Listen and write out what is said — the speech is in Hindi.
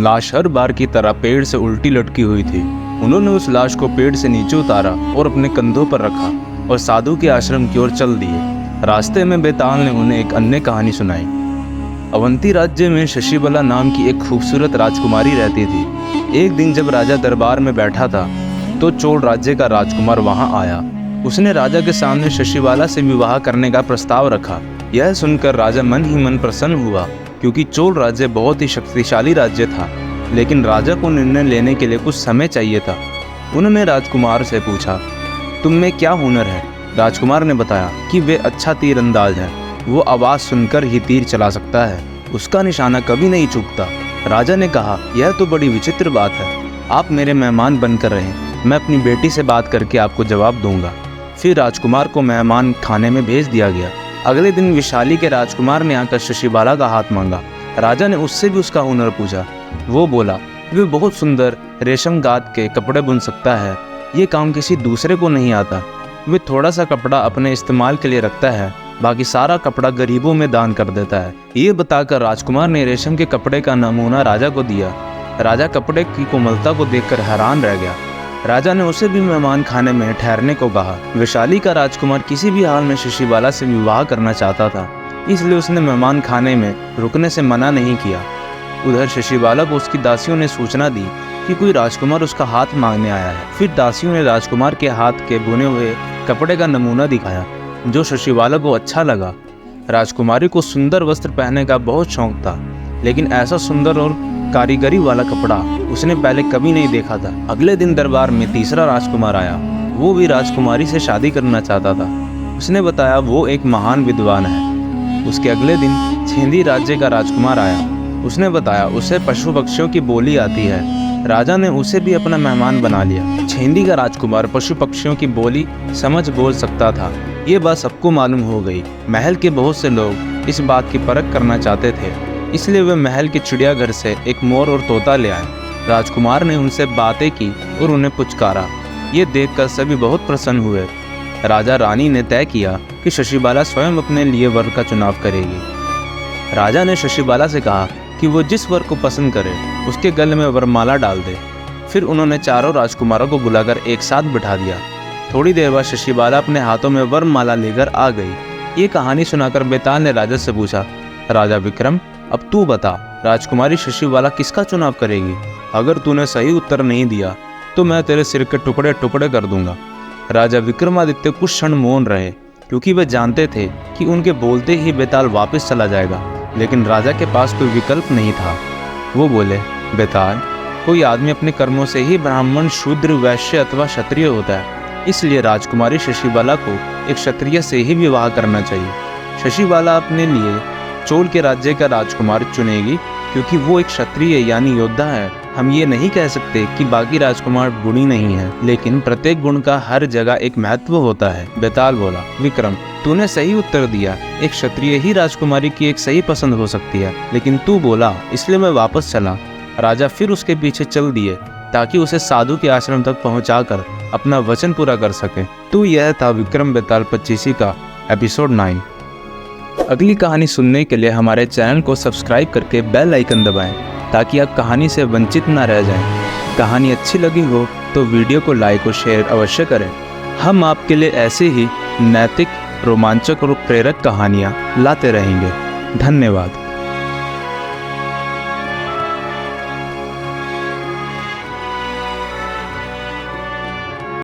लाश हर बार की तरह पेड़ से उल्टी लटकी हुई थी। उन्होंने उस लाश को पेड़ से नीचे उतारा और अपने कंधों पर रखा और साधु के आश्रम की ओर चल दिए। रास्ते में बेताल ने उन्हें एक अन्य कहानी सुनाई। अवंती राज्य में शशिबला नाम की एक खूबसूरत राजकुमारी रहती थी। एक दिन जब राजा दरबार में बैठा था तो चोल राज्य का राजकुमार वहां आया। उसने राजा के सामने शशिबाला से विवाह करने का प्रस्ताव रखा। यह सुनकर राजा मन ही मन प्रसन्न हुआ, क्योंकि चोल राज्य बहुत ही शक्तिशाली राज्य था। लेकिन राजा को निर्णय लेने के लिए कुछ समय चाहिए था। उन्होंने राजकुमार से पूछा, तुम में क्या हुनर है? राजकुमार ने बताया कि वे अच्छा तीरंदाज है। वो आवाज़ सुनकर ही तीर चला सकता है, उसका निशाना कभी नहीं चूकता। राजा ने कहा, यह तो बड़ी विचित्र बात है। आप मेरे मेहमान बनकर रहें, मैं अपनी बेटी से बात करके आपको जवाब दूंगा। फिर राजकुमार को मेहमान खाने में भेज दिया गया। अगले दिन विशाली के राजकुमार ने आकर शशिबाला का हाथ मांगा। राजा ने उससे भी उसका हुनर पूछा। वो बोला, वे बहुत सुंदर रेशम गाद के कपड़े बुन सकता है। ये काम किसी दूसरे को नहीं आता। वे थोड़ा सा कपड़ा अपने इस्तेमाल के लिए रखता है, बाकी सारा कपड़ा गरीबों में दान कर देता है। ये बताकर राजकुमार ने रेशम के कपड़े का नमूना राजा को दिया। राजा कपड़े की कोमलता को देखकर हैरान रह गया। राजा ने उसे भी मेहमान खाने में ठहरने को कहा। वैशाली का राजकुमार किसी भी हाल में शशिबाला से विवाह करना चाहता था, इसलिए उसने मेहमान खाने में रुकने से मना नहीं किया। उधर शशिबाला को उसकी दासियों ने सूचना दी कि कोई राजकुमार उसका हाथ मांगने आया है। फिर दासियों ने राजकुमार के हाथ के बुने हुए कपड़े का नमूना दिखाया, जो शशिबाला को अच्छा लगा। राजकुमारी को सुंदर वस्त्र पहनने का बहुत शौक था, लेकिन ऐसा सुंदर और कारीगरी वाला कपड़ा उसने पहले कभी नहीं देखा था। अगले दिन दरबार में तीसरा राजकुमार आया। वो भी राजकुमारी से शादी करना चाहता था। उसने बताया वो एक महान विद्वान है। उसके अगले दिन छेंदी राज्य का राजकुमार आया। उसने बताया उसे पशु पक्षियों की बोली आती है। राजा ने उसे भी अपना मेहमान बना लिया। छेंदी का राजकुमार पशु पक्षियों की बोली समझ बोल सकता था। ये बात सबको मालूम हो गई। महल के बहुत से लोग इस बात की परख करना चाहते थे, इसलिए वे महल के चिड़ियाघर से एक मोर और तोता ले आए। राजकुमार ने उनसे बातें की और उन्हें पुचकारा। ये देखकर सभी बहुत प्रसन्न हुए। राजा रानी ने तय किया कि शशिबाला स्वयं अपने लिए वर का चुनाव करेगी। राजा ने शशिबाला से कहा कि वो जिस वर को पसंद करे उसके गले में वरमाला डाल दे। फिर उन्होंने चारों राजकुमारों को बुलाकर एक साथ बिठा दिया। थोड़ी देर बाद शशिबाला अपने हाथों में वरमाला लेकर आ गई। ये कहानी सुनाकर बेताल ने राजा से पूछा, राजा विक्रम, अब तू बता, राजकुमारी शशिबाला किसका चुनाव करेगी? अगर तूने सही उत्तर नहीं दिया तो मैं तेरे सिर के टुकड़े टुकड़े कर दूंगा। राजा विक्रमादित्य कुछ क्षण मौन रहे, क्योंकि वे जानते थे कि उनके बोलते ही बेताल वापस चला जाएगा। लेकिन राजा के पास कोई विकल्प नहीं था। वो बोले, बेताल, कोई आदमी अपने कर्मों से ही ब्राह्मण, शूद्र, वैश्य अथवा क्षत्रिय होता है। इसलिए राजकुमारी शशिबाला को एक क्षत्रिय से ही विवाह करना चाहिए। शशिबाला अपने लिए चोल के राज्य का राजकुमार चुनेगी, क्योंकि वो एक क्षत्रिय यानी योद्धा है। हम ये नहीं कह सकते कि बाकी राजकुमार गुणी नहीं है, लेकिन प्रत्येक गुण का हर जगह एक महत्व होता है। बेताल बोला, विक्रम, तूने सही उत्तर दिया। एक क्षत्रिय ही राजकुमारी की एक सही पसंद हो सकती है, लेकिन तू बोला, इसलिए मैं वापस चला। राजा फिर उसके पीछे चल दिए ताकि उसे साधु के आश्रम तक पहुंचाकर अपना वचन पूरा कर सके। तो यह था विक्रम बेताल 25 का एपिसोड 9। अगली कहानी सुनने के लिए हमारे चैनल को सब्सक्राइब करके बेल आइकन दबाएं, ताकि आप कहानी से वंचित न रह जाएं। कहानी अच्छी लगी हो तो वीडियो को लाइक और शेयर अवश्य करें। हम आपके लिए ऐसे ही नैतिक, रोमांचक और प्रेरक कहानियाँ लाते रहेंगे। धन्यवाद।